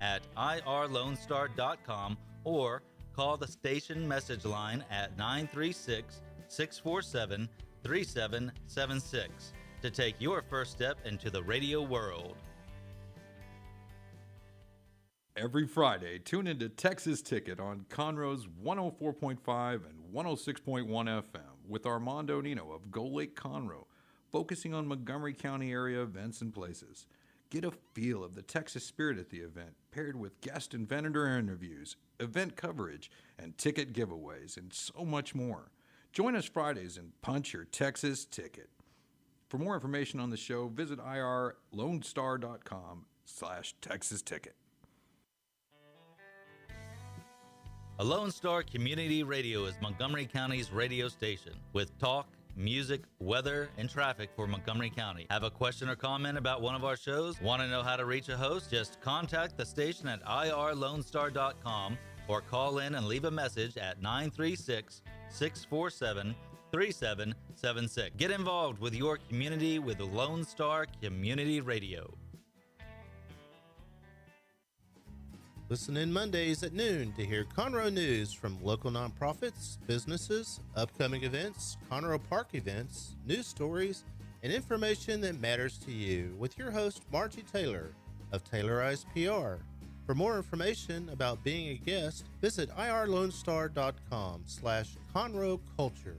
at irlonestar.com or call the station message line at 936-647-3776 to take your first step into the radio world. Every Friday, tune into Texas Ticket on Conroe's 104.5 and 106.1 FM with Armando Nino of Gull Lake Conroe, focusing on Montgomery County area events and places. Get a feel of the Texas spirit at the event, paired with guest and vendor interviews, event coverage, and ticket giveaways, and so much more. Join us Fridays and punch your Texas ticket. For more information on the show, visit irlonestar.com/Texas Ticket. A Lone Star Community Radio is Montgomery County's radio station with talk, music, weather, and traffic for Montgomery County. Have a question or comment about one of our shows? Want to know how to reach a host? Just contact the station at irlonestar.com or call in and leave a message at 936-647-3776. Get involved with your community with the Lone Star Community Radio. Listen in Mondays at noon to hear Conroe news from local nonprofits, businesses, upcoming events, Conroe Park events, news stories, and information that matters to you with your host, Margie Taylor of Taylorized PR. For more information about being a guest, visit irlonestar.com/Conroe Culture.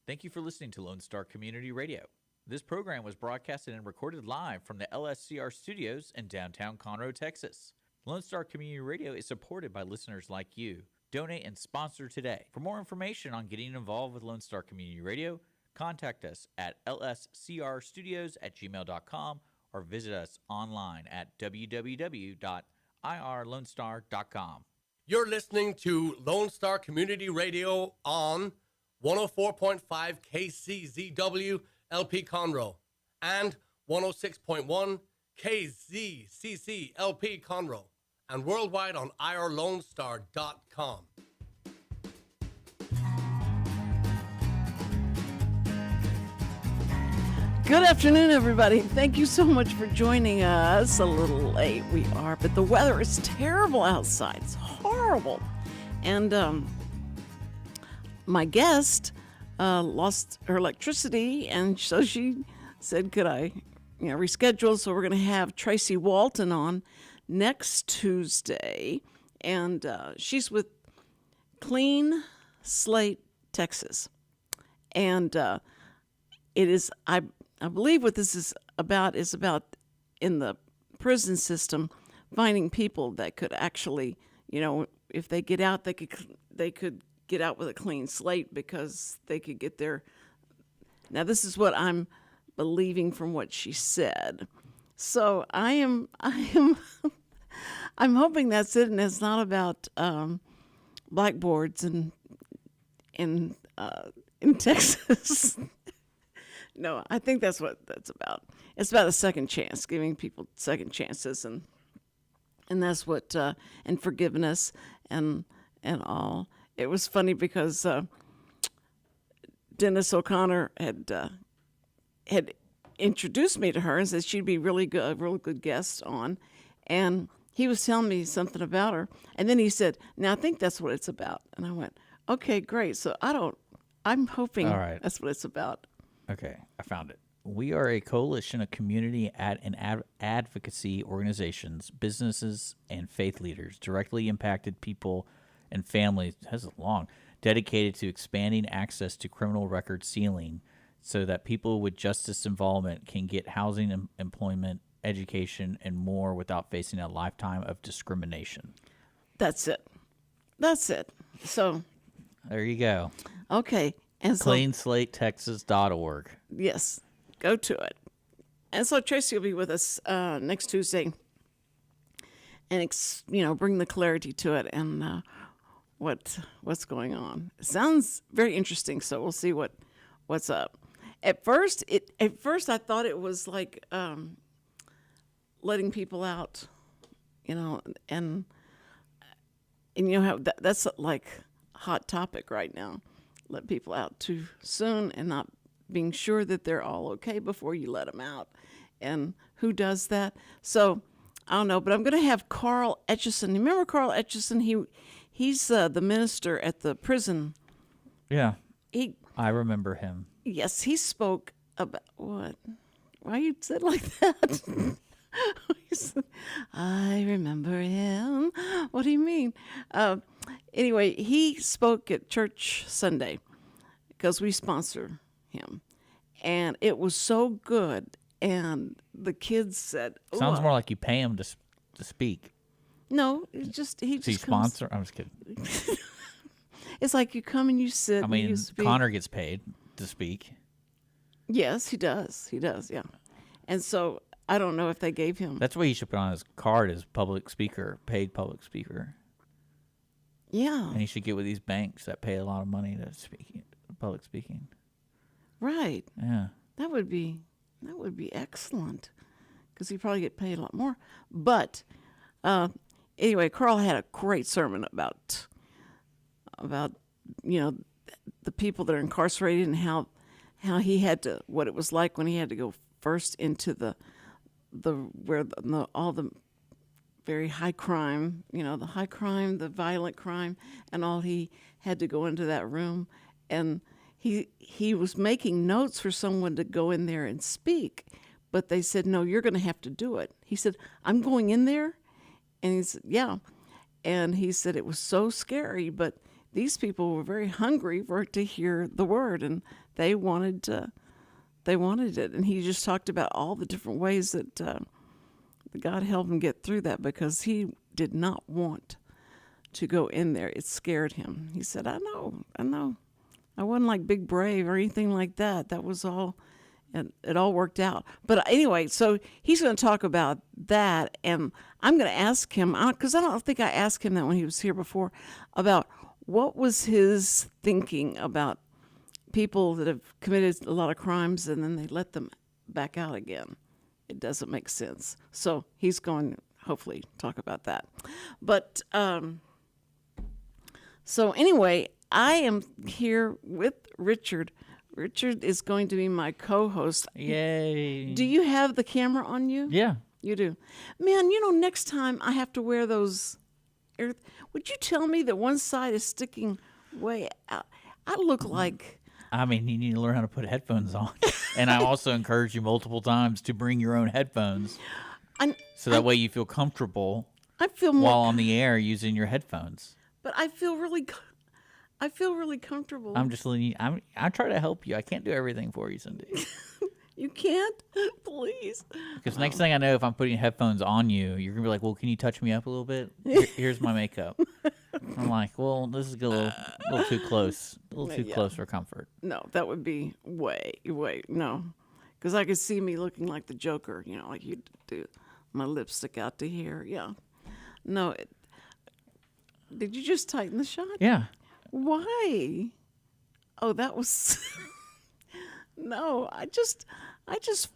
Thank you for listening to Lone Star Community Radio. This program was broadcasted and recorded live from the LSCR studios in downtown Conroe, Texas. Lone Star Community Radio is supported by listeners like you. Donate and sponsor today. For more information on getting involved with Lone Star Community Radio, contact us at lscrstudios@gmail.com or visit us online at www.irlonestar.com. You're listening to Lone Star Community Radio on 104.5 KCZW LP Conroe and 106.1 KZCC LP Conroe and worldwide on irlonestar.com. Good afternoon, everybody. Thank you so much for joining us. A little late we are, but the weather is terrible outside. It's horrible. And my guest lost her electricity, and so she said, could I reschedule? So we're going to have Tracy Walton on next Tuesday, and she's with Clean Slate Texas. And it is, I believe what this is about in the prison system, finding people that could actually, if they get out, they could get out with a clean slate because they could get their. Now this is what I'm believing from what she said. So I'm hoping that's it, and it's not about blackboards in Texas. No, I think that's what that's about. It's about a second chance, giving people second chances, and that's what and forgiveness and all. It was funny because Dennis O'Connor had introduced me to her and said she'd be a real good guest on, and he was telling me something about her, and then he said, "Now I think that's what it's about," and I went, "Okay, great." So I'm hoping that's what it's about. Okay, I found it. We are a coalition of community and advocacy organizations, businesses, and faith leaders, directly impacted people and families, dedicated to expanding access to criminal record sealing so that people with justice involvement can get housing, employment, education, and more without facing a lifetime of discrimination. That's it. So there you go. Okay. And so, CleanSlateTexas.org. Yes, go to it. And so Tracy will be with us next Tuesday, and bring the clarity to it and what's going on. It sounds very interesting. So we'll see what's up. At first I thought it was like letting people out, and how that's like a hot topic right now. Let people out too soon and not being sure that they're all okay before you let them out. And who does that? So I don't know, but I'm going to have Carl Etchison. Remember Carl Etchison? He's the minister at the prison. Yeah, He I remember him. Yes, he spoke about what? Why you said like that? He said, I remember him. What do you mean? Anyway, he spoke at church Sunday because we sponsor him, and it was so good. And the kids said, Sounds more like you pay him to speak. No, it's just he Does he just comes. sponsor? I'm just kidding. It's like you come and you sit. I and you mean, speak. Connor gets paid to speak. Yes, he does. He does. Yeah, and so I don't know if they gave him. That's what he should put on his card as public speaker, paid public speaker. Yeah, And he should get with these banks that pay a lot of money to public speaking. right. Yeah. That would be excellent because he'd probably get paid a lot more. But anyway, Carl had a great sermon about the people that are incarcerated and how he had to, what it was like when he had to go first into all the very high crime, the high crime, the violent crime, and all. He had to go into that room, and he was making notes for someone to go in there and speak, but they said, no, you're going to have to do it. He said, I'm going in there, and he said, yeah, and he said it was so scary, but these people were very hungry to hear the word, and they wanted it, and he just talked about all the different ways that God helped him get through that because he did not want to go in there. It scared him. He said, I know. I wasn't like big brave or anything like that. That was all, and it all worked out. But anyway, so he's going to talk about that, and I'm going to ask him, because I don't think I asked him that when he was here before, about what was his thinking about people that have committed a lot of crimes and then they let them back out again. It doesn't make sense. So he's going to hopefully talk about that. But so anyway, I am here with Richard. Richard is going to be my co-host. Yay. Do you have the camera on you? Yeah. You do. Man, next time I have to wear those. Would you tell me that one side is sticking way out? I look like. I mean, you need to learn how to put headphones on. And I also encourage you multiple times to bring your own headphones. So that way you feel comfortable I feel more, while on the air using your headphones. But I feel really comfortable. I'm just letting you, I try to help you. I can't do everything for you, Cindy. You can't? Please. Because next thing I know, if I'm putting headphones on you, you're going to be like, well, can you touch me up a little bit? Here's my makeup. I'm like, well, this is a little too close. A little too close for comfort. No, that would be way, no. Because I could see me looking like the Joker, like you do. My lipstick out to here. Yeah. No. Did you just tighten the shot? Yeah. Why? Oh, that was... No, I just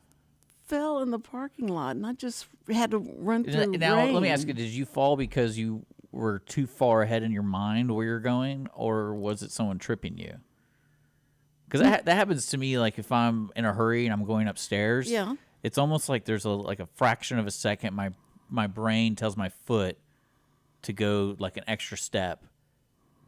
fell in the parking lot, and I just had to run through Now, rain. let me ask you, did you fall because you were too far ahead in your mind where you're going, or was it someone tripping you? Because that happens to me, like if I'm in a hurry and I'm going upstairs. Yeah. It's almost like there's a fraction of a second my brain tells my foot to go like an extra step.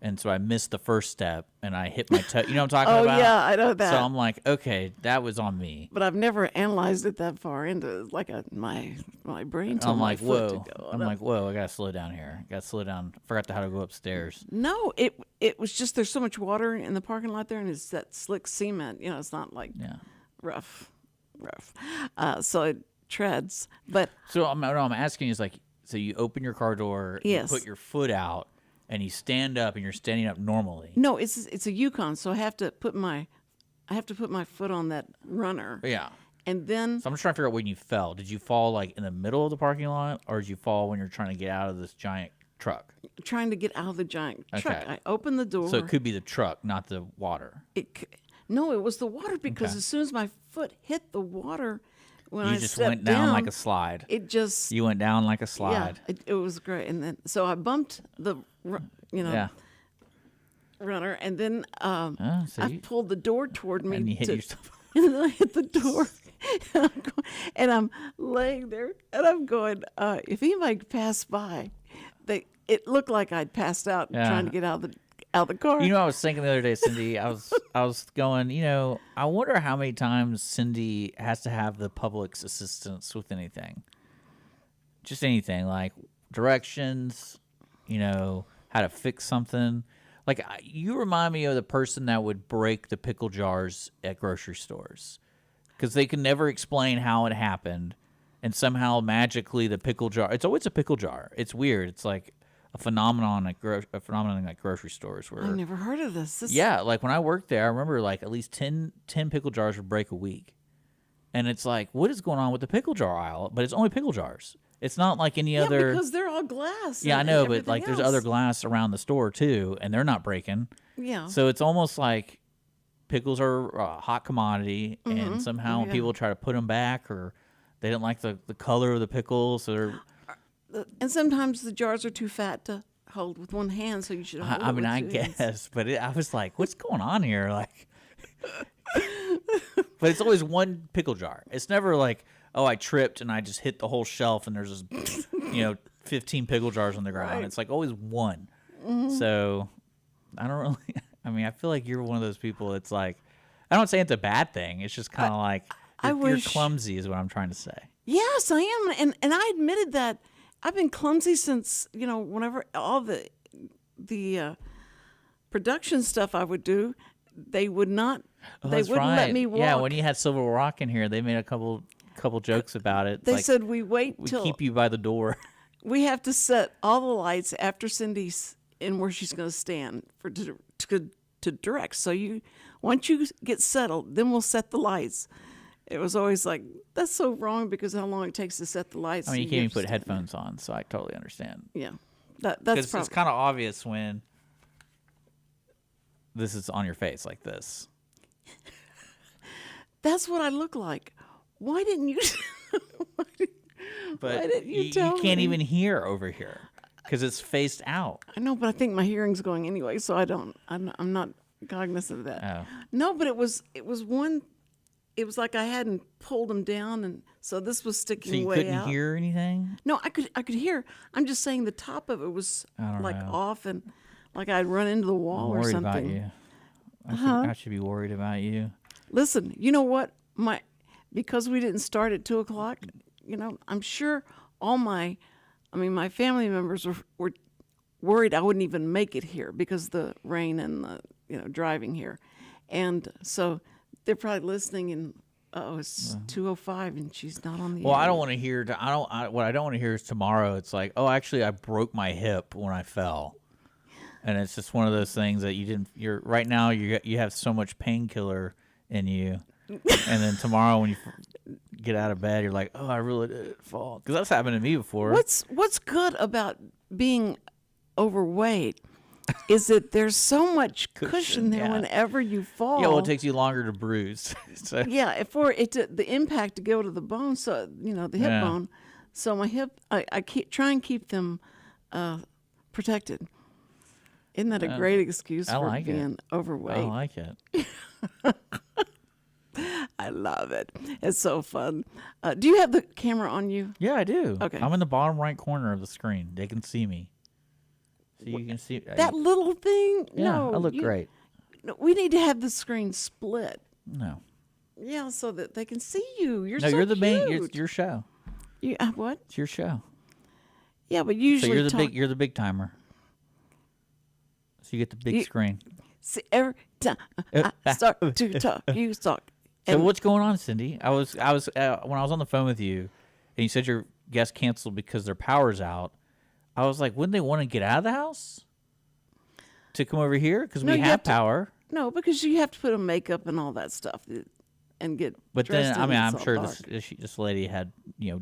And so I missed the first step, and I hit my toe. You know what I'm talking about? Oh, yeah, I know that. So I'm like, okay, that was on me. But I've never analyzed it that far into like my brain told I'm my like, foot whoa. to go. I'm like, whoa, I got to slow down here. Got to slow down. Forgot how to go upstairs. No, it was just there's so much water in the parking lot there, and it's that slick cement. It's not like rough. So it treads. But So what I'm asking is like, so you open your car door, Yes. you put your foot out, and you stand up, and you're standing up normally. no, it's a Yukon, so I have to put my foot on that runner. Yeah. And then So I'm just trying to figure out when you fell. Did you fall like in the middle of the parking lot, or did you fall when you're trying to get out of this giant truck? trying to get out of the giant truck, Okay. I opened the door. So it could be the truck, not the water. No, it was the water because Okay. as soon as my foot hit the water, when You I just stepped went down like a slide. It just You went down like a slide. Yeah, it was great. And then so I bumped the Yeah. runner, and then So I you- pulled the door toward me And you hit to yourself. And then I hit the door, and I'm laying there, and I'm going, if anybody passed by, it looked like I'd passed out trying to get out of the car. You know, I was thinking the other day, Cindy, I was going, I wonder how many times Cindy has to have the public's assistance with anything. Just anything, like directions, how to fix something. Like, you remind me of the person that would break the pickle jars at grocery stores because they can never explain how it happened, and somehow magically the pickle jar. It's always a pickle jar. It's weird. It's like a phenomenon at grocery stores where I've never heard of this. Yeah, like when I worked there, I remember like at least 10 pickle jars would break a week, and it's like, what is going on with the pickle jar aisle? But it's only pickle jars. It's not like any other. Because they're all glass. Yeah, I know, but like else. there's other glass around the store too, and they're not breaking. Yeah. So it's almost like pickles are a hot commodity, and somehow when people try to put them back, or they didn't like the color of the pickles, or and sometimes the jars are too fat to hold with one hand, so you should hold I it mean, with I two hands. guess, but I was like, what's going on here? Like, but it's always one pickle jar. It's never like, oh, I tripped and I just hit the whole shelf and there's just, 15 pickle jars on the ground. Right. It's like always one. So I don't really, I mean, I feel like you're one of those people. It's like, I don't say it's a bad thing. It's just kind of like, you're clumsy is what I'm trying to say. Yes, I am. And I admitted that I've been clumsy since, whenever all the production stuff I would do, they would not, they wouldn't let me walk. Yeah, when you had Silver Rock in here, they made a couple jokes about it. They said we wait till keep you by the door. We have to set all the lights after Cindy's in where she's going to stand to direct. So once you get settled, then we'll set the lights. It was always like, that's so wrong because how long it takes to set the lights. I mean, you can't even put headphones on, so I totally understand. Yeah, that's it's kind of obvious when this is on your face like this. That's what I look like. Why didn't you? why didn't you tell you can't me? even hear over here because it's faced out. I know, but I think my hearing's going anyway, so I'm not cognizant of that. Oh. No, but it was one. It was like I hadn't pulled them down, and so this was sticking So you way couldn't out. hear anything? No, I could hear. I'm just saying the top of it was like know. off, and like I'd run into the wall I'm or worried something. about you. I should be worried about you. Listen, you know what? Because we didn't start at 2:00. I'm sure my family members were worried I wouldn't even make it here because of the rain and the driving here, and so they're probably listening and it's 2:05 and she's not on the Well, air. I don't want to hear. What I don't want to hear is tomorrow. It's like, oh, actually, I broke my hip when I fell, and it's just one of those things that you didn't. You're right now. You have so much painkiller in you, and then tomorrow when you get out of bed, you're like, oh, I really did fall, because that's happened to me before. What's good about being overweight is that there's so much cushion there yeah. whenever you fall. Yeah, well, it takes you longer to bruise. So, Yeah, for it the impact to go to the bone, so the hip Yeah. bone. So my hip, I try and keep them protected. Isn't that a great excuse I for like it. being overweight? I like it. I love it. It's so fun. Do you have the camera on you? Yeah, I do. Okay. I'm in the bottom right corner of the screen. They can see me. So you can see That little thing? Yeah, No, I look great. No, we need to have the screen split. No, Yeah, so that they can see you. You're no, so you're the main. cute. It's your show. You, what? It's your show. Yeah, but So usually you're the big. You're the big timer. So you get the big screen. See, every time I start to talk, you talk. So And what's going on, Cindy? I was when I was on the phone with you, and you said your guest canceled because their power's out. I was like, wouldn't they want to get out of the house to come over here because No, we you have have to- power? no, because you have to put on makeup and all that stuff and get. But dressed then, I in, mean, it's I'm all sure dark. this lady had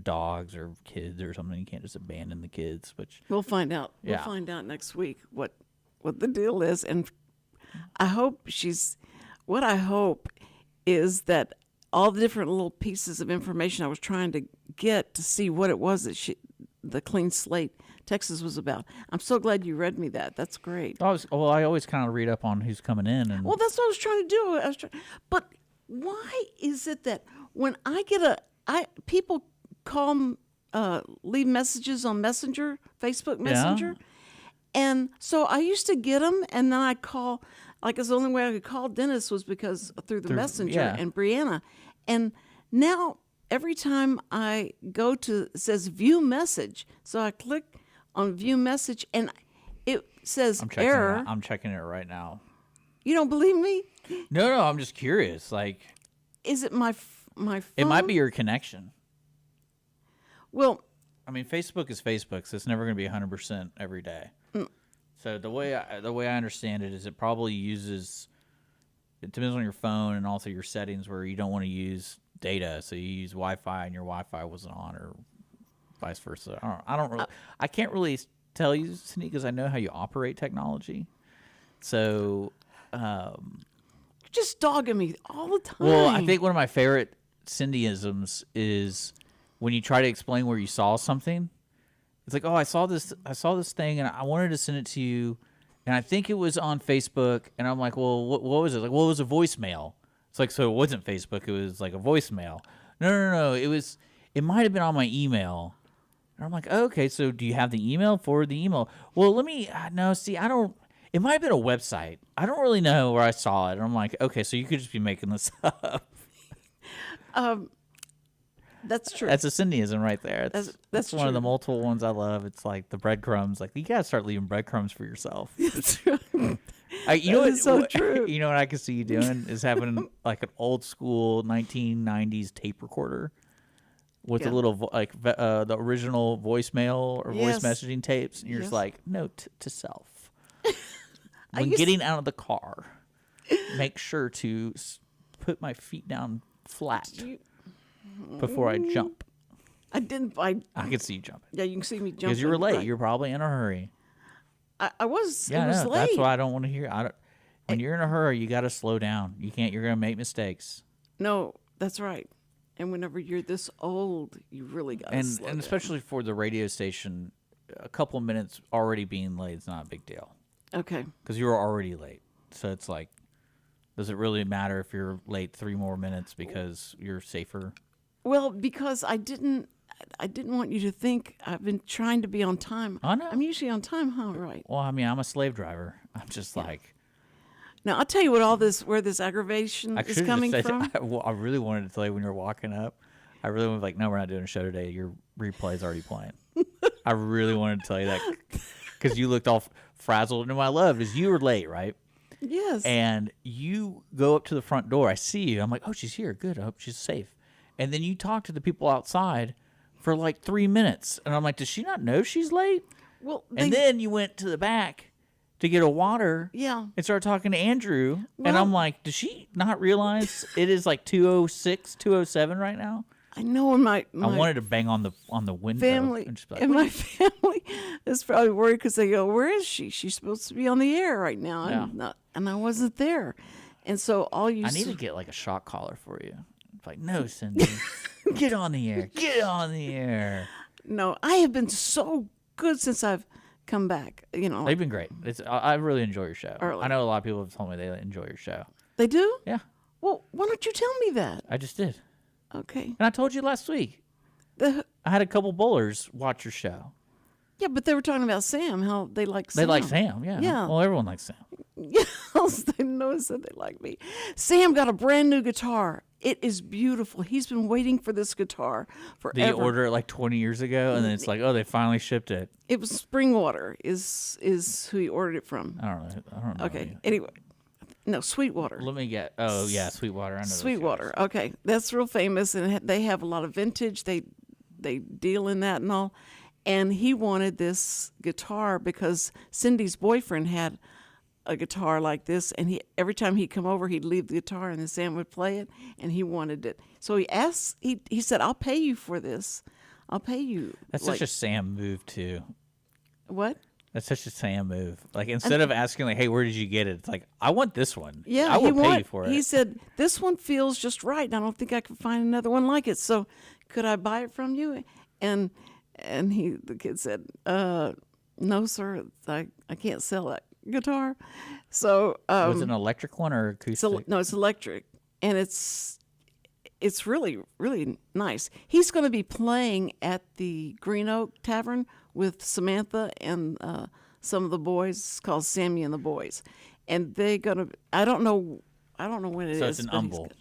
dogs or kids or something. You can't just abandon the kids. Which We'll find out. Yeah. We'll find out next week what the deal is, and I hope What I hope is that all the different little pieces of information I was trying to get to see what it was that the Clean Slate Texas was about. I'm so glad you read me that. That's great. I always kind of read up on who's coming in, and Well, that's what I was trying to do. But Why is it that when I get people leave messages on Messenger, Facebook Messenger, and so I used to get them, and then I call. Like, it's the only way I could call Dennis was because through the Messenger and Brianna, and now every time I go to, it says view message, so I click on view message, and it says error. I'm checking it right now. You don't believe me? No, I'm just curious. Like, is it my phone? It might be your connection. Well, I mean, Facebook is Facebook, so it's never going to be 100% every day. So the way I understand it is it probably uses. It depends on your phone and also your settings where you don't want to use data, so you use Wi-Fi and your Wi-Fi wasn't on, or vice versa. I can't really tell you, Cindy, because I know how you operate technology. So, you're just dogging me all the time. Well, I think one of my favorite Cindyisms is when you try to explain where you saw something. It's like, oh, I saw this thing, and I wanted to send it to you, and I think it was on Facebook. And I'm like, well, what was it? Like, well, it was a voicemail. It's like, so it wasn't Facebook. It was like a voicemail. No. It might have been on my email. And I'm like, oh, okay, so do you have the email? Forward the email. Well, I don't. It might have been a website. I don't really know where I saw it. And I'm like, okay, so you could just be making this up. That's true. That's a Cindyism right there. That's one true. of the multiple ones I love. It's like the breadcrumbs. Like, you gotta start leaving breadcrumbs for yourself. That's true. You know what? So true. You know what I can see you doing is having like an old school 1990s tape recorder with a little the original voicemail or voice messaging tapes, and you're just like, note to self: when getting out of the car, make sure to put my feet down flat before I jump. I didn't. I can see you jumping. Yeah, you can see me jumping. Because you were late. Right. You're probably in a hurry. I was. Yeah, it was late. That's why I don't want to hear. When you're in a hurry, you got to slow down. You can't. You're gonna make mistakes. No, that's right. And whenever you're this old, you really got to slow down. And especially for the radio station, a couple of minutes already being late is not a big deal. Okay. Because you were already late. So it's like, does it really matter if you're late 3 more minutes because you're safer? Well, because I didn't want you to think I've been trying to be on time. Oh, no. I'm usually on time, huh? Right. Well, I mean, I'm a slave driver. I'm just like. Now, I'll tell you where this aggravation is coming from. I really wanted to tell you when you were walking up. I really was like, no, we're not doing a show today. Your replay's already playing. I really wanted to tell you that because you looked all frazzled. And what I loved is you were late, right? Yes. And you go up to the front door. I see you. I'm like, oh, she's here. Good. I hope she's safe. And then you talk to the people outside for like 3 minutes. And I'm like, does she not know she's late? Well, and then you went to the back to get a water. Yeah. And started talking to Andrew. Well, and I'm like, does she not realize it is like 2:06, 2:07 right now? I know. And my I wanted to bang on the window. Family, and just be like, and my family is probably worried because they go, where is she? She's supposed to be on the air right now. Yeah. And I wasn't there. And so I need to get like a shock collar for you. It's like, no, Cindy, get on the air. Get on the air. No, I have been so good since I've come back. They've been great. I really enjoy your show. Early. I know a lot of people have told me they enjoy your show. They do? Yeah. Well, why don't you tell me that? I just did. Okay. And I told you last week. I had a couple bowlers watch your show. Yeah, but they were talking about Sam, how they like Sam. They like Sam, yeah. Yeah. Well, everyone likes Sam. Yes, they noticed that they like me. Sam got a brand new guitar. It is beautiful. He's been waiting for this guitar forever. Did you order it like 20 years ago, and then it's like, oh, they finally shipped it? It was Springwater is who he ordered it from. I don't know. Okay. Anyway, no, Sweetwater. Let me get. Oh yeah, Sweetwater. I know those Sweetwater. guys. Okay, that's real famous, and they have a lot of vintage. They deal in that and all. And he wanted this guitar because Cindy's boyfriend had a guitar like this, and every time he'd come over, he'd leave the guitar, and then Sam would play it, and he wanted it. So he asked. He said, "I'll pay you for this. I'll pay you." That's such a Sam move too. What? That's such a Sam move. Like, instead of asking, like, hey, where did you get it? It's like, I want this one. Yeah, I will pay you for it. He said, this one feels just right, and I don't think I can find another one like it. So could I buy it from you? And the kid said, no, sir, I can't sell that guitar. So was it an electric one or acoustic? no, it's electric. and it's really, really nice. He's going to be playing at the Green Oak Tavern with Samantha and some of the boys. It's called Sammy and the Boys, and they're going to. I don't know when it is. So it's an but he's Humble.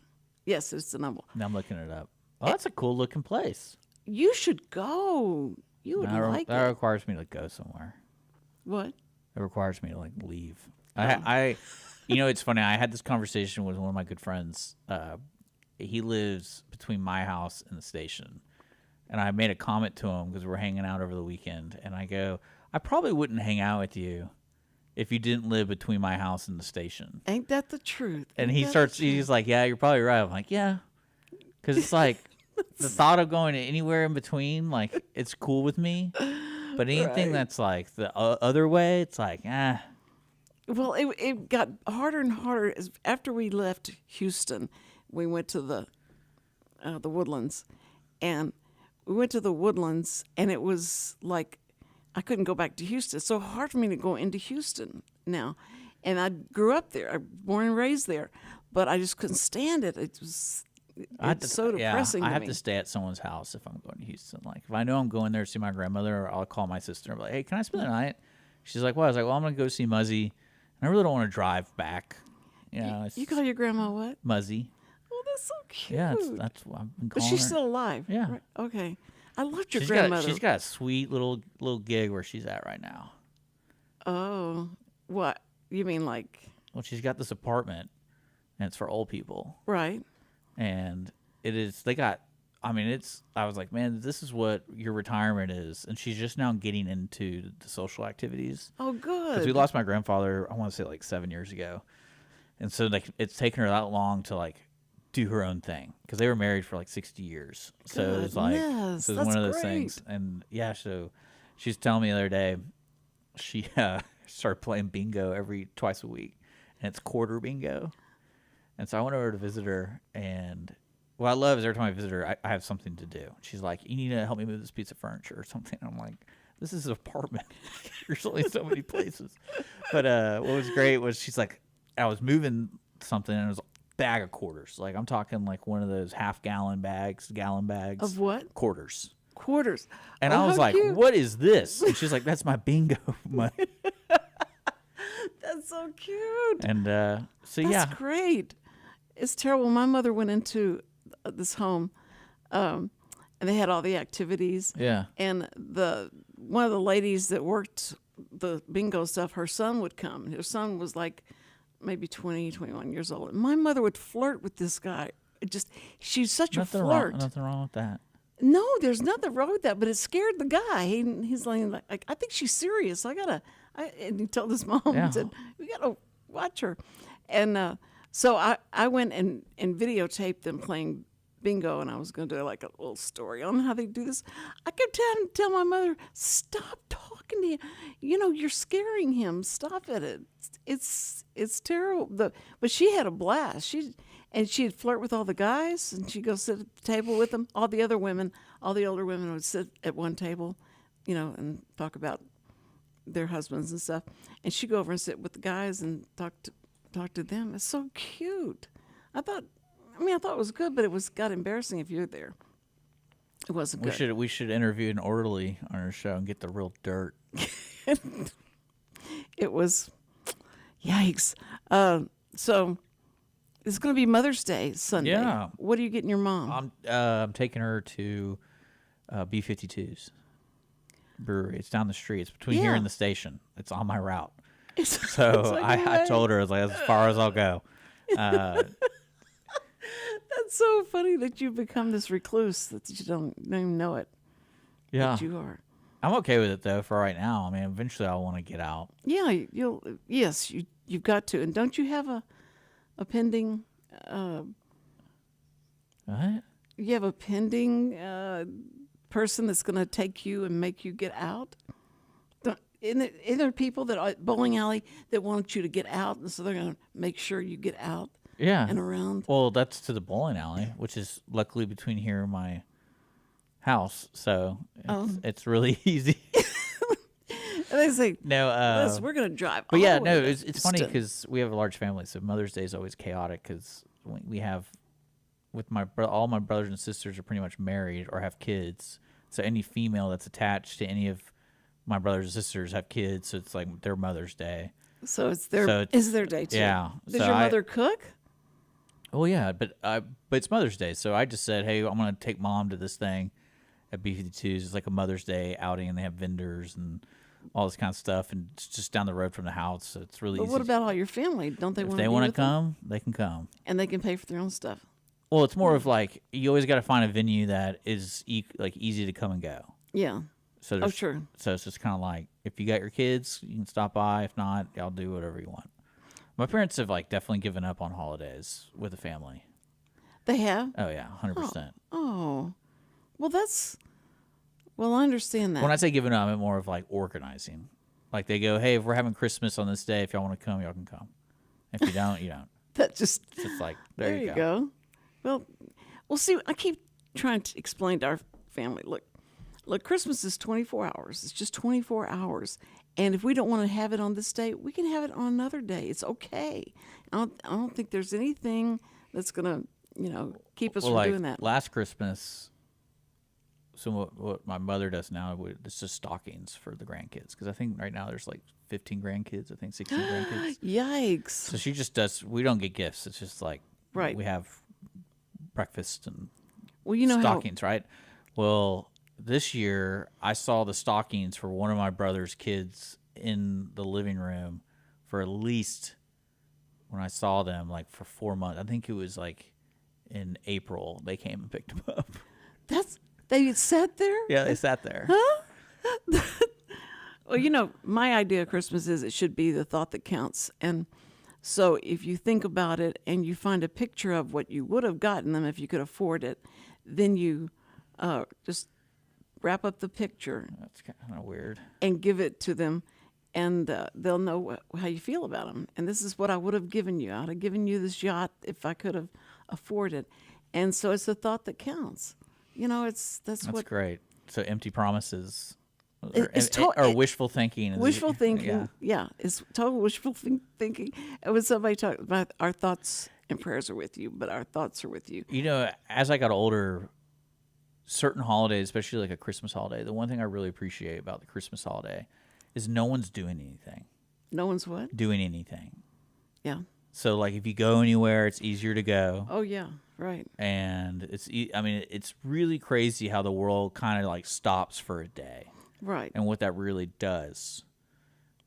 Yes, it's an Humble. Now I'm looking it up. Oh, that's a cool looking place. You should go. You would like that it. requires me to go somewhere. What? It requires me to like leave. I it's funny. I had this conversation with one of my good friends. He lives between my house and the station, and I made a comment to him because we're hanging out over the weekend, and I go, I probably wouldn't hang out with you if you didn't live between my house and the station. Ain't that the truth? And Ain't he that starts. the truth? He's like, "Yeah, you're probably right." I'm like, "Yeah," because it's like the thought of going anywhere in between, like it's cool with me. But anything Right. that's like the other way, it's like, ah. Well, it got harder and harder after we left Houston. We went to the Woodlands, and it was like I couldn't go back to Houston. It's so hard for me to go into Houston now, and I grew up there. I was born and raised there, but I just couldn't stand it. It's so depressing. I to have me. to stay at someone's house if I'm going to Houston. Like if I know I'm going there to see my grandmother, I'll call my sister and be like, "Hey, can I spend the night?" She's like, "What?" I was like, "Well, I'm going to go see Muzzy, and I really don't want to drive back." You know, it's You call your grandma what? Muzzy. Oh, that's so cute. Yeah, that's what I've been But calling she's her. still alive. Yeah. Right? Okay. I loved your She's grandmother. got a sweet little gig where she's at right now. Oh, what? You mean like, Well, she's got this apartment, and it's for old people. right? And it is, they got, I mean, I was like, man, this is what your retirement is. And she's just now getting into the social activities. Oh, good. Because we lost my grandfather, I want to say like 7 years ago. And so like it's taken her that long to like do her own thing. Because they were married for like 60 years. So it was like, Goodness, so it was that's one of those great. things. And yeah, so she was telling me the other day, she started playing bingo twice a week. And it's quarter bingo. And so I went over to visit her, and what I love is every time I visit her, I have something to do. She's like, "You need to help me move this piece of furniture or something." I'm like, "This is an apartment. There's only so many places." But what was great was she's like, I was moving something, and it was a bag of quarters. Like I'm talking like one of those gallon bags Of what? quarters. Quarters. And Oh, I was how like, cute. "What is this?" And she's like, "That's my bingo money." That's so cute. And so That's yeah, great. It's terrible. My mother went into this home, and they had all the activities. yeah. And one of the ladies that worked the bingo stuff, her son would come. Her son was like maybe 20, 21 years old. And my mother would flirt with this guy. She's such a flirt. Nothing wrong with that. No, there's nothing wrong with that, but it scared the guy. He's like, I think she's serious. And he told his mom, Yeah. and said, we gotta watch her. And so I went and videotaped them playing bingo, and I was going to do like a little story on how they do this. I kept tell my mother, stop talking to him. You know, you're scaring him. Stop it. It's terrible. But she had a blast. She'd flirt with all the guys, and she'd go sit at the table with them. All the older women would sit at one table, and talk about their husbands and stuff. And she'd go over and sit with the guys and talk to them. It's so cute. I thought it was good, but got embarrassing if you're there. It wasn't good. We should interview an orderly on our show and get the real dirt. It was, yikes. So it's going to be Mother's Day Sunday. Yeah. What are you getting your mom? I'm taking her to B52's brewery. It's down the street. It's between here Yeah. and the station. It's on my route. It's So like, I "Way." told her, I was like, that's as far as I'll go. That's so funny that you've become this recluse that you don't even know it. Yeah. That you are. I'm okay with it, though, for right now. I mean, eventually I'll want to get out. Yeah, you've got to. And don't you have a pending? What? You have a pending person that's going to take you and make you get out. Isn't there people that are at bowling alley that want you to get out, and so they're going to make sure you get out Yeah. and around? Well, that's to the bowling alley, which is luckily between here and my house. So it's really easy. And they say, No, "Liz, we're going to drive." but all yeah, the way no, to it's funny Houston." because we have a large family, so Mother's Day is always chaotic because we have with all my brothers and sisters are pretty much married or have kids. So any female that's attached to any of my brothers and sisters have kids. So it's like their Mother's Day. So it's their day too. Yeah. Does So your mother cook? Oh yeah, but it's Mother's Day, so I just said, hey, I'm gonna take Mom to this thing at B-52s. It's like a Mother's Day outing, and they have vendors and all this kind of stuff, and it's just down the road from the house, so it's really But easy. what about all your family? Don't they if want they want to come, they can come. And they can pay for their own stuff. Well, it's more of like you always got to find a venue that is easy to come and go. Yeah. So sure. So it's just kind of like if you got your kids, you can stop by. If not, I'll do whatever you want. My parents have definitely given up on holidays with the family. They have? Oh yeah, 100%. Oh. Well, I understand that. When I say giving up, I'm more of organizing. Like they go, hey, if we're having Christmas on this day, if y'all want to come, y'all can come. If you don't, you don't. That just It's just there you go. Well, we'll see. I keep trying to explain to our family. Look, Christmas is 24 hours. It's just 24 hours. And if we don't want to have it on this day, we can have it on another day. It's okay. I don't think there's anything that's gonna keep us from doing that. Last Christmas, so what my mother does now, it's just stockings for the grandkids. Because I think right now there's 15 grandkids, I think 16 grandkids. Yikes. So she just does, we don't get gifts. It's just Right. we have breakfast and how, stockings, right? Well, this year I saw the stockings for one of my brother's kids in the living room for at least, when I saw them, for 4 months. I think it was in April they came and picked them up. They sat there? Yeah, they sat there. Well, my idea of Christmas is it should be the thought that counts. And so if you think about it and you find a picture of what you would have gotten them if you could afford it, then you just wrap up the picture That's kind of weird. and give it to them, and they'll know how you feel about them. And this is what I would have given you. I would have given you this yacht if I could have afforded. And so it's the thought that counts. That's what great. So empty promises, It's wishful thinking. Wishful thinking, yeah, it's total wishful thinking. And when somebody talks about our thoughts and prayers are with you, but our thoughts are with you. As I got older, certain holidays, especially like a Christmas holiday, the one thing I really appreciate about the Christmas holiday is no one's doing anything. No one's what? Doing anything. Yeah. So if you go anywhere, it's easier to go. Oh yeah, right. And it's really crazy how the world kind of stops for a day. Right. And what that really does.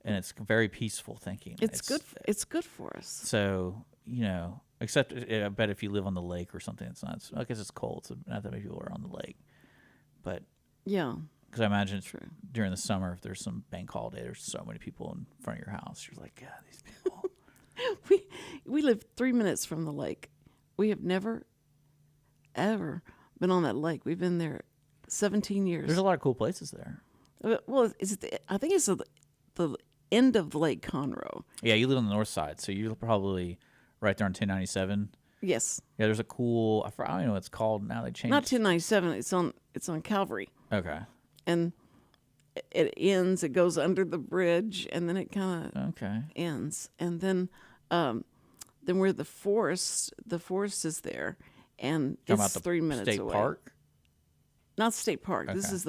And it's very peaceful thinking. It's good. It's good for us. So, except I bet if you live on the lake or something, it's not. I guess it's cold, so not that many people are on the lake. But yeah, because I imagine during the summer, if there's some bank holiday, there's so many people in front of your house. You're like, God, these people. we live 3 minutes from the lake. We have never, ever been on that lake. We've been there 17 years. There's a lot of cool places there. Well, I think it's the end of Lake Conroe. Yeah, you live on the north side, so you're probably right there on 1097. Yes. Yeah, there's a cool. I don't know what it's called now. They changed. Not 1097. It's on Calvary. Okay. And it ends. It goes under the bridge, and then it kind of ends. And then where the forest is there, and it's 3 minutes State away. Park. Not State Park. This is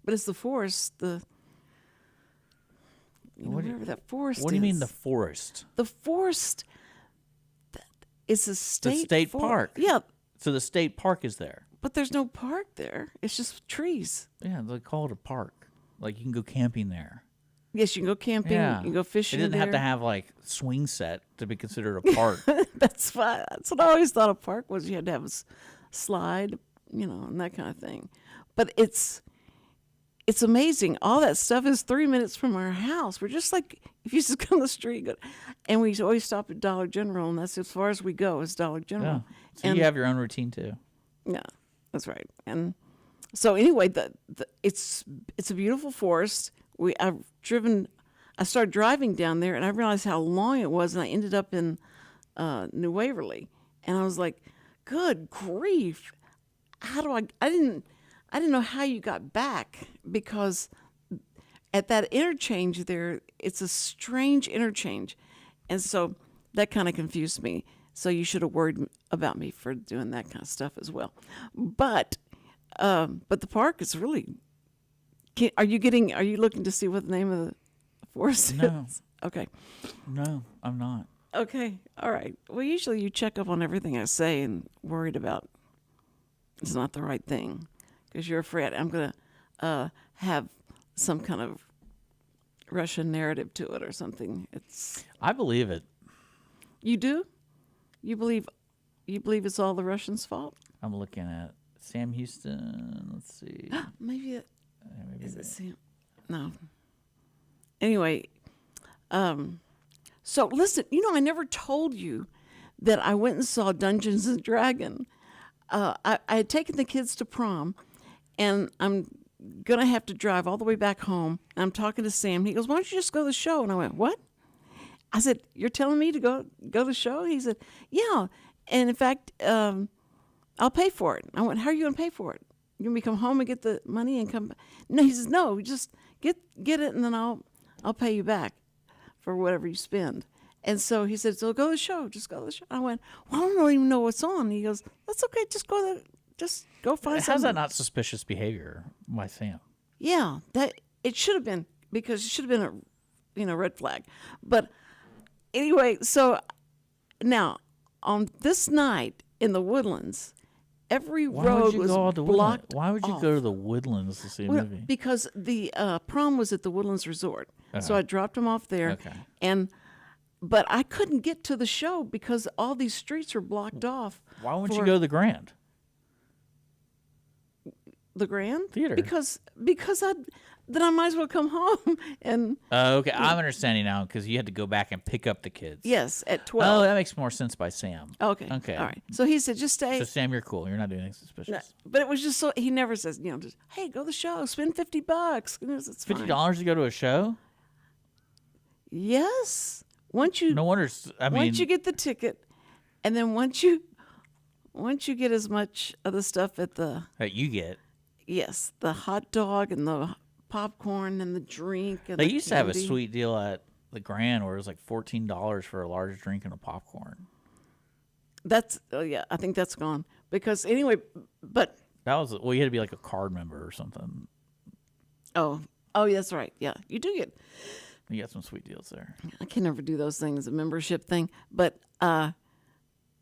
but it's the forest. Whatever that forest is. What do you mean the forest? The forest. It's a state park. Yeah. So the state park is there. But there's no park there. It's just trees. Yeah, they call it a park. You can go camping there. Yes, you can go camping. Yeah. You can go fishing. It doesn't have to have swing set to be considered a park. That's fine. That's what I always thought a park was. You had to have a slide, and that kind of thing. But it's amazing. All that stuff is 3 minutes from our house. We're just if you just go on the street, and we always stop at Dollar General, and that's as far as we go is Dollar General. Yeah. So you have your own routine too. Yeah, that's right. And so anyway, it's a beautiful forest. I started driving down there, and I realized how long it was, and I ended up in New Waverly, and I was like, "Good grief! How do I didn't know how you got back, because at that interchange there, it's a strange interchange, and so that kind of confused me. So you should have worried about me for doing that kind of stuff as well. But the park is really. Are you looking to see what the name of the forest No. is? Okay. No, I'm not. Okay. All right. Well, usually you check up on everything I say and worried about it's not the right thing because you're afraid I'm going to have some kind of Russian narrative to it or something. I believe it. You do? You believe it's all the Russians' fault? I'm looking at Sam Houston. Let's see. Maybe it Maybe is it Sam? No. Anyway, so listen, I never told you that I went and saw Dungeons and Dragon. I had taken the kids to prom, and I'm gonna have to drive all the way back home. And I'm talking to Sam. He goes, "Why don't you just go to the show?" And I went, "What?" I said, "You're telling me to go to the show?" He said, "Yeah." And in fact, I'll pay for it. I went, "How are you gonna pay for it? You want me to come home and get the money and come back?" No, he says, "No, just get it, and then I'll pay you back for whatever you spend." And so he said, "So go to the show. Just go to the show." I went, "Well, I don't even know what's on." He goes, "That's okay. Just go find something." How's that not suspicious behavior by Sam? Yeah, that it should have been because it should have been a red flag. But anyway, so now on this night in the Woodlands, every road was blocked. Why would you off. go to the Woodlands to see a Well, movie? because the prom was at the Woodlands Resort, so I dropped him off there. Okay. But I couldn't get to the show because all these streets were blocked off. Why wouldn't you go to the Grand? The Grand Theater? Because I might as well come home and Okay, I'm understanding now because you had to go back and pick up the kids. yes at Oh, 12. that makes more sense by Sam. Okay. Okay. All right. So he said, "Just stay." So Sam, you're cool. You're not doing anything No, suspicious. but it was just so he never says, just, "Hey, go to the show. Spend $50." It's fine. $50 to go to a show? Yes. Once you No wonder. once you get the ticket, and then once you get as much of the stuff at the that you get. yes, the hot dog and the popcorn and the drink and They the used to have a candy. sweet deal at the Grand where it was like $14 for a large drink and a popcorn. That's yeah, I think that's gone because anyway, but That was you had to be like a card member or something. oh, that's right. Yeah, you do get. You got some sweet deals there. I can never do those things, a membership thing. But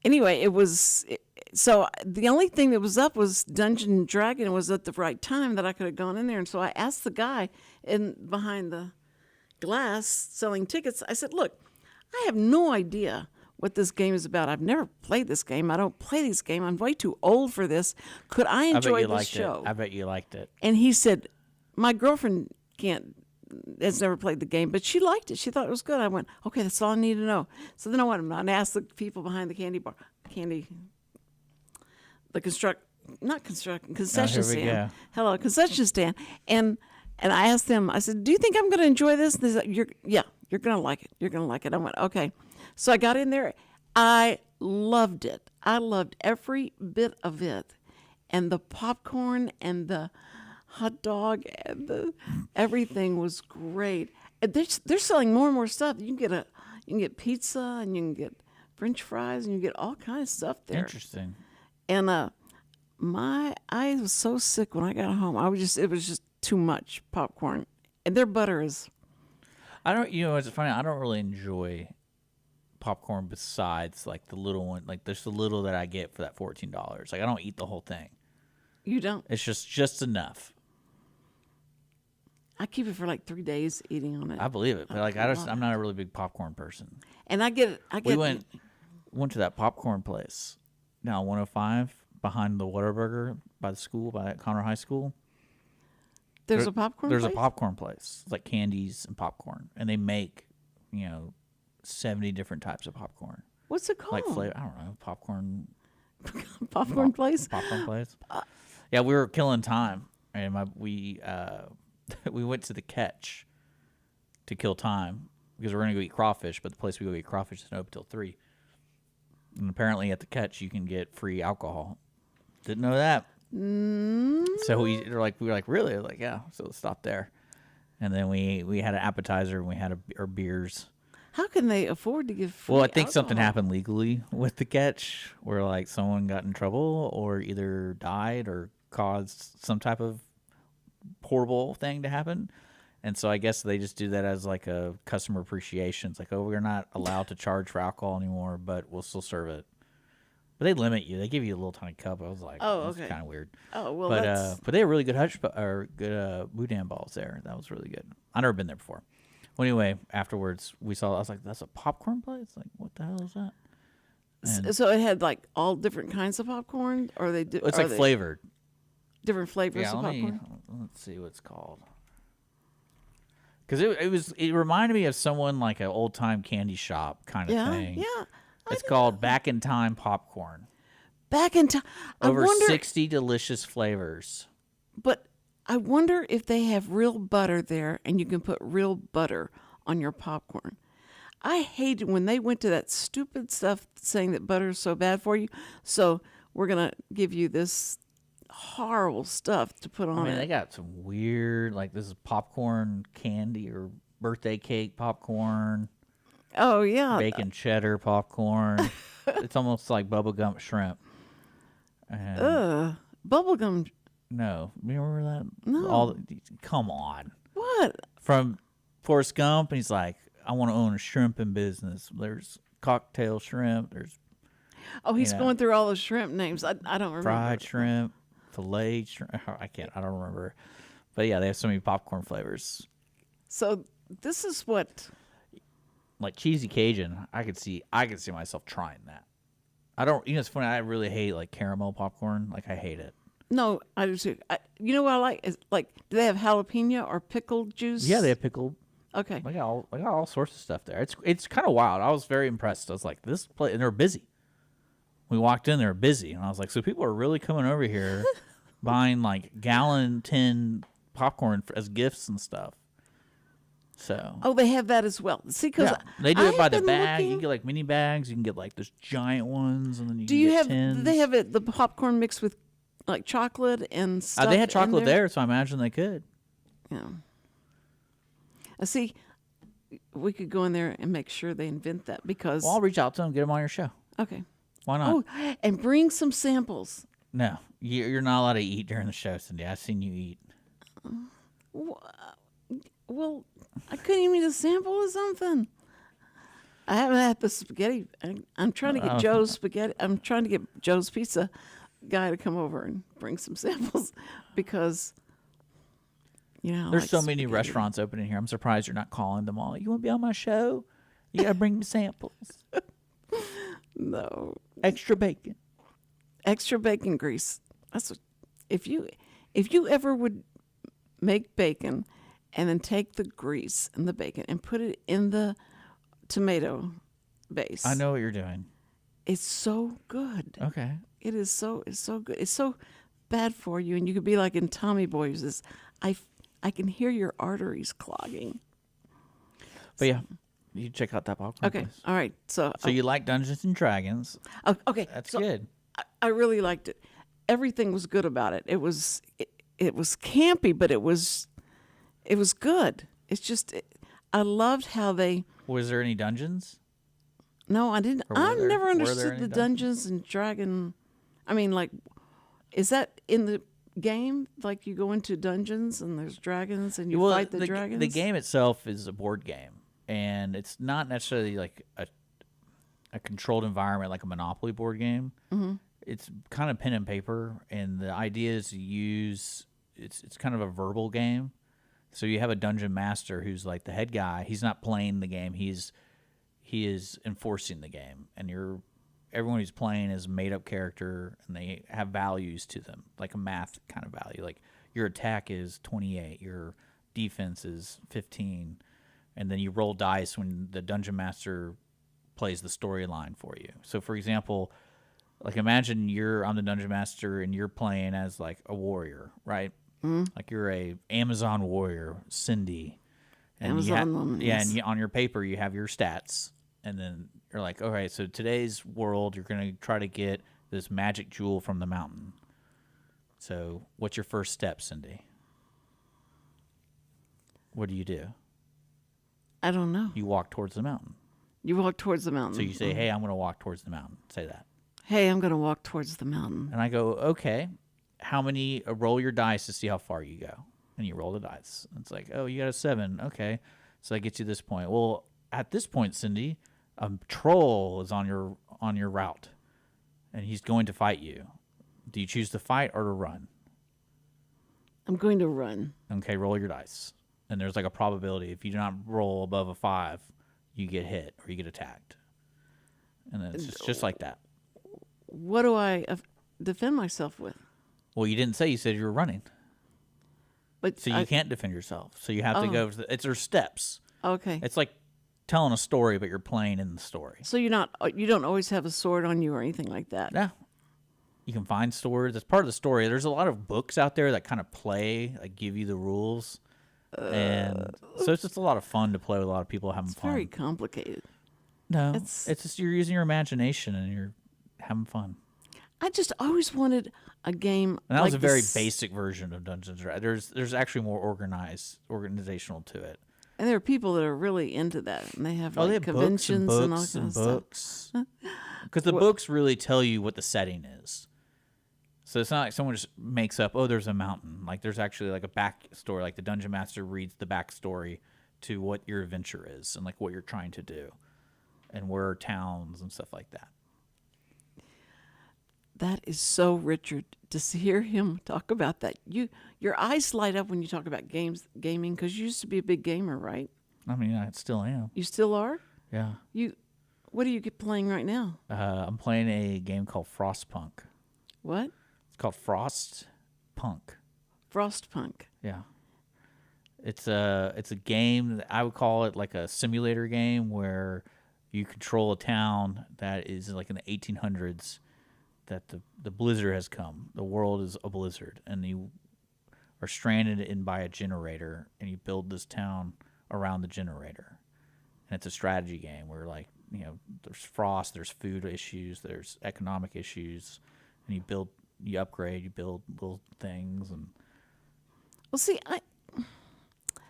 anyway, it was so the only thing that was up was Dungeon and Dragon was at the right time that I could have gone in there. And so I asked the guy behind the glass selling tickets. I said, "Look, I have no idea what this game is about. I've never played this game. I don't play this game. I'm way too old for this. Could I I bet enjoy you this liked show?" it. I bet you liked it. And he said, "My girlfriend has never played the game, but she liked it. She thought it was good." I went, "Okay, that's all I need to know." So then I went and asked the people behind the concession we stand. go. Hello, concession stand. And I asked them, I said, "Do you think I'm going to enjoy this?" They said, you're going to like it. You're going to like it. I went, "Okay." So I got in there. I loved it. I loved every bit of it. And the popcorn and the hot dog and everything was great. And they're selling more and more stuff. You can get pizza and you can get French fries and you get all kinds of stuff there. Interesting. And I was so sick when I got home. It was just too much popcorn. And their butter is It's funny. I don't really enjoy popcorn besides like the little one. Like there's the little that I get for that $14. Like I don't eat the whole thing. you don't. It's just enough. I keep it for like 3 days eating on it. I believe it, but like I'm not a really big popcorn person. And I get We went to that popcorn place down 105 behind the Whataburger by the school, by Conroe High School. There's a popcorn There's place? a popcorn place. It's like candies and popcorn. And they make, 70 different types of popcorn. What's it called? Like flavor, I don't know, popcorn Place? Popcorn place. Yeah, we were killing time. And we went to the Catch to kill time because we're going to go eat crawfish, but the place we go eat crawfish isn't open till 3. And apparently at the Catch you can get free alcohol. Didn't know that. So we were like, really? Like, yeah. So let's stop there. And then we had an appetizer and we had our beers. How can they afford to give free Well, I think something alcohol? happened legally with the catch where like someone got in trouble or either died or caused some type of horrible thing to happen. And so I guess they just do that as like a customer appreciation. It's like, oh, we're not allowed to charge for alcohol anymore, but we'll still serve it. But they limit you. They give you a little tiny cup. I was like, Oh, that's okay. kind of weird. Oh, well, But that's... but they have really good good boudin balls there. That was really good. I've never been there before. Well, anyway, afterwards we saw. I was like, that's a popcorn place. Like, what the hell is that? And So it had like all different kinds of popcorn, or they do? it's are like they flavored. different flavors Yeah, of popcorn. let's see what it's called. Because it reminded me of someone like an old time candy shop kind of Yeah, thing. yeah. It's called Back in Time Popcorn. Back in time, I Over wonder, 60 delicious flavors. but I wonder if they have real butter there, and you can put real butter on your popcorn. I hated when they went to that stupid stuff saying that butter is so bad for you. So we're gonna give you this horrible stuff to put on I mean, it. they got some weird, like this is popcorn candy or birthday cake popcorn, Oh yeah, bacon cheddar popcorn. It's almost like bubblegum shrimp. And bubblegum. no, you remember that? No. Come on. What? From Forrest Gump, and he's like, I want to own a shrimping business. There's cocktail shrimp, there's Oh, he's know. going through all the shrimp names. I don't remember. fried shrimp, filleted shrimp. I don't remember. But yeah, they have so many popcorn flavors. So this is what. Like cheesy Cajun, I could see myself trying that. I don't, it's funny, I really hate like caramel popcorn. Like I hate it. No, I do too. You know what I like is like, do they have jalapeno or pickled juice? Yeah, they have pickled. Okay. They got all sorts of stuff there. It's kind of wild. I was very impressed. I was like, this place, and they're busy. We walked in, they were busy, and I was like, so people are really coming over here, buying like gallon tin popcorn as gifts and stuff. So Oh, they have that as well. See, because yeah, they do it by the bag. You can get like mini bags. You can get like those giant ones, and then you Do can you get have? tins. Do they have it? The popcorn mixed with like chocolate and stuff. They had in chocolate there. there, so I imagine they could. Yeah. See, we could go in there and make sure they invent that because. Well, I'll reach out to them, get them on your show. Okay. Why not? Oh, and bring some samples. No, you're not allowed to eat during the show, Cindy. I've seen you eat. Well, I couldn't even eat a sample of something. I haven't had the spaghetti. I'm trying to get Joe's spaghetti. I'm trying to get Joe's pizza guy to come over and bring some samples because, you know, I There's like so many spaghetti. restaurants opening here. I'm surprised you're not calling them all. You want to be on my show? You got to bring me samples. No. Extra bacon. Extra bacon grease. That's what, if you ever would make bacon and then take the grease and the bacon and put it in the tomato base. I know what you're doing. It's so good. Okay. It's so good. It's so bad for you, and you could be like in Tommy Boy says, I can hear your arteries clogging. But yeah, you check out that popcorn Okay, place. all right. So You like Dungeons and Dragons. okay, That's so good. I really liked it. Everything was good about it. It was campy, but it was good. It's just I loved how they. Was there any dungeons? No, I didn't. Or were I've there- never were there understood any the Dungeons and Dragon. I mean, like, is that in the game? Like, you go into dungeons and there's dragons and you fight the dragons. The game itself is a board game, and it's not necessarily like a controlled environment like a Monopoly board game. Mm-hmm. It's kind of pen and paper, and the idea is to use it's kind of a verbal game. So you have a dungeon master who's like the head guy. He's not playing the game. He is enforcing the game, and everyone who's playing is a made-up character, and they have values to them, like a math kind of value. Like your attack is 28, your defense is 15, and then you roll dice when the dungeon master plays the storyline for you. So, for example, like imagine I'm the dungeon master, and you're playing as like a warrior, right? Mm-hmm. Like you're a Amazon warrior, Cindy. And Amazon woman, yes. And on your paper you have your stats, and then you're like, all right, so today's world, you're going to try to get this magic jewel from the mountain. So what's your first step, Cindy? What do? I don't know. You walk towards the mountain. You walk towards the mountain. So you say, hey, I'm going to walk towards the mountain. Say that. Hey, I'm going to walk towards the mountain. And I go, okay, how many, roll your dice to see how far you go. And you roll the dice. It's like, oh, you got a 7. Okay. So that gets you this point. Well, at this point, Cindy, a troll is on your route. And he's going to fight you. Do you choose to fight or to run? I'm going to run. Okay, roll your dice. And there's like a probability. If you do not roll above a 5, you get hit or you get attacked. And then it's just like that. What do I defend myself with? Well, you didn't say. You said you were running. But So you can't defend yourself. So you have to go. It's their steps. Okay. It's like telling a story, but you're playing in the story. So you don't always have a sword on you or anything like that. Yeah. You can find swords. That's part of the story. There's a lot of books out there that kind of play, like give you the rules. And so it's just a lot of fun to play with a lot of people having It's fun. very complicated. No, it's just you're using your imagination and you're having fun. I just always wanted a game. And that like was a very this. basic version of Dungeons and Dragons. There's actually more organizational to it. And there are people that are really into that, and they have like They have conventions books and all kind of stuff. books. Because the books really tell you what the setting is. So it's not like someone just makes up, oh, there's a mountain. Like there's actually like a backstory. Like the Dungeon Master reads the backstory to what your adventure is and like what you're trying to do, and where are towns and stuff like that. That is so Richard to hear him talk about that. Your eyes light up when you talk about gaming, because you used to be a big gamer, right? I mean, I still am. You still are. Yeah. What are you playing right now? I'm playing a game called Frostpunk. What? It's called Frostpunk. Frostpunk. Yeah. It's a game that I would call it like a simulator game where you control a town that is like in the 1800s, that the blizzard has come. The world is a blizzard, and you are stranded in by a generator, and you build this town around the generator. And it's a strategy game where, like, there's frost, there's food issues, there's economic issues, and you upgrade, you build little things, and Well, see,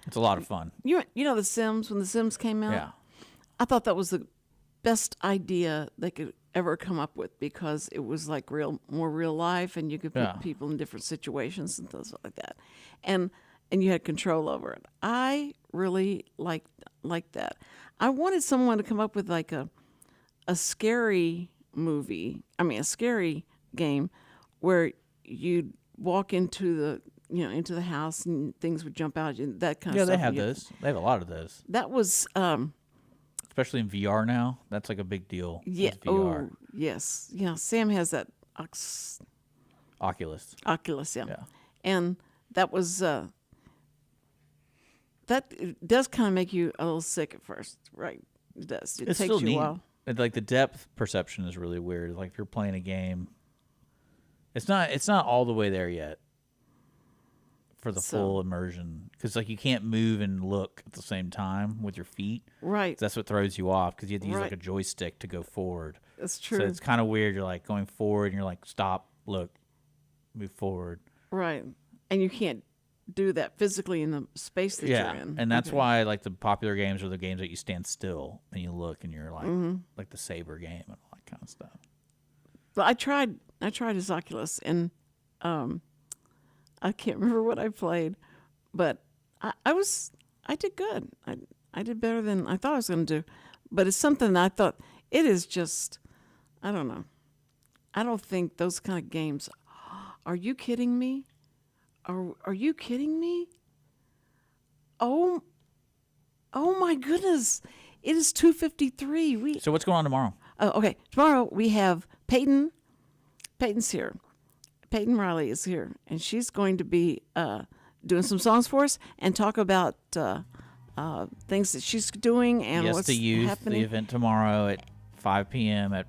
it's a lot of fun. you know The Sims, when The Sims came out? Yeah. I thought that was the best idea they could ever come up with, because it was like more real life, and you could put people in different situations and things like that, and you had control over it. I really liked that. I wanted someone to come up with like a scary a scary game where you'd walk into the house and things would jump out, and that kind of stuff. Yeah, they have those. They have a lot of those. That was Especially in VR now. That's like a big deal. yeah. With VR. Oh, yes. Yeah. Sam has that Oculus. Oculus. Yeah. Yeah. And that was that it does kind of make you a little sick at first, right? It does. It It's takes still you neat. a while. Like the depth perception is really weird. Like if you're playing a game, it's not all the way there yet for the full immersion, because like you can't move and look at the same time with your feet. Right. That's what throws you off, because you have to use like Right. a joystick to go forward. That's true. So it's kind of weird. You're like going forward, and you're like, stop, look, move forward. Right. And you can't do that physically in the space that you're in. And that's Okay. why like the popular games are the games that you stand still and you look, and you're like like the Saber game and all that kind of stuff. But I tried his Oculus, and I can't remember what I played, but I did good. I did better than I thought I was going to do. But it's something that I thought, it is just, I don't know. I don't think those kind of games. Are you kidding me? Are you kidding me? Oh my goodness! It is 2:53. So what's going on tomorrow? Okay. Tomorrow we have Peyton. Peyton's here. Peyton Riley is here, and she's going to be doing some songs for us and talk about things that she's doing and Yes what's to Youth, happening. the event tomorrow at 5 p.m. at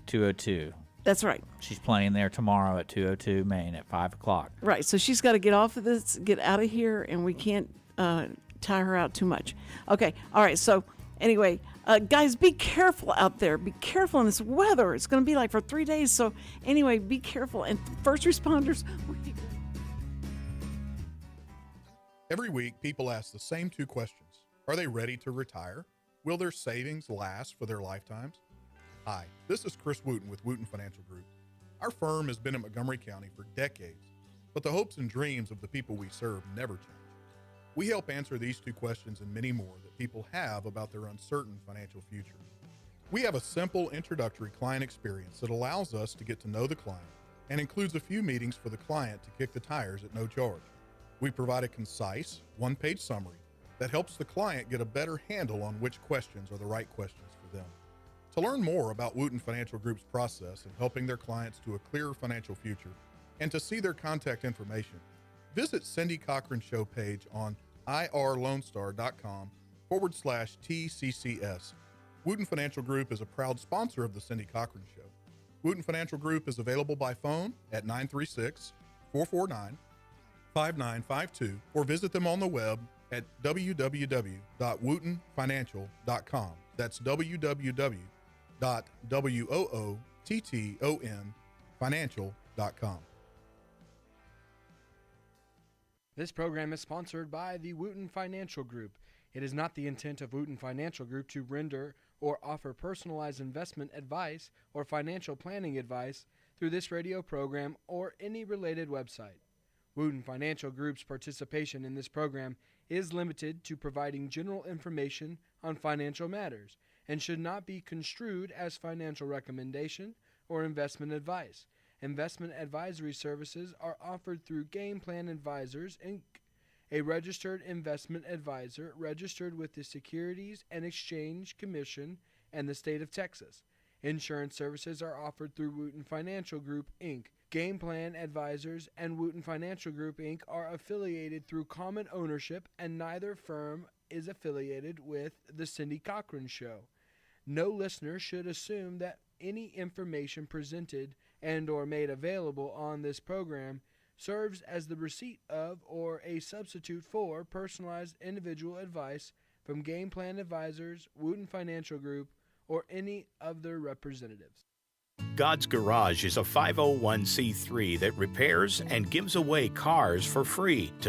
202. That's right. She's playing there tomorrow at 202 Main at 5 o'clock. Right. So she's got to get off of this, get out of here, and we can't tie her out too much. Okay. All right. So anyway, guys, be careful out there. Be careful in this weather. It's going to be like for 3 days. So anyway, be careful. And first responders. Every week, people ask the same two questions. Are they ready to retire? Will their savings last for their lifetimes? Hi, this is Chris Wootton with Wootton Financial Group. Our firm has been in Montgomery County for decades, but the hopes and dreams of the people we serve never change. We help answer these two questions and many more that people have about their uncertain financial future. We have a simple introductory client experience that allows us to get to know the client and includes a few meetings for the client to kick the tires at no charge. We provide a concise, one-page summary that helps the client get a better handle on which questions are the right questions for them. To learn more about Wootton Financial Group's process in helping their clients to a clearer financial future and to see their contact information, visit Cindy Cochran's show page on irlonestar.com/TCCS. Wootton Financial Group is a proud sponsor of the Cindy Cochran Show. Wootton Financial Group is available by phone at 936-449-5952 or visit them on the web at www.woottonfinancial.com. That's www.woottonfinancial.com. This program is sponsored by the Wootton Financial Group. It is not the intent of Wootton Financial Group to render or offer personalized investment advice or financial planning advice through this radio program or any related website. Wootton Financial Group's participation in this program is limited to providing general information on financial matters and should not be construed as financial recommendation or investment advice. Investment advisory services are offered through Game Plan Advisors, Inc., a registered investment advisor registered with the Securities and Exchange Commission and the state of Texas. Insurance services are offered through Wootton Financial Group, Inc. Game Plan Advisors and Wootton Financial Group, Inc. are affiliated through common ownership, and neither firm is affiliated with The Cindy Cochran Show. No listener should assume that any information presented and or made available on this program serves as the receipt of or a substitute for personalized individual advice from Game Plan Advisors, Wootton Financial Group, or any of their representatives. God's Garage is a 501c3 that repairs and gives away cars for free to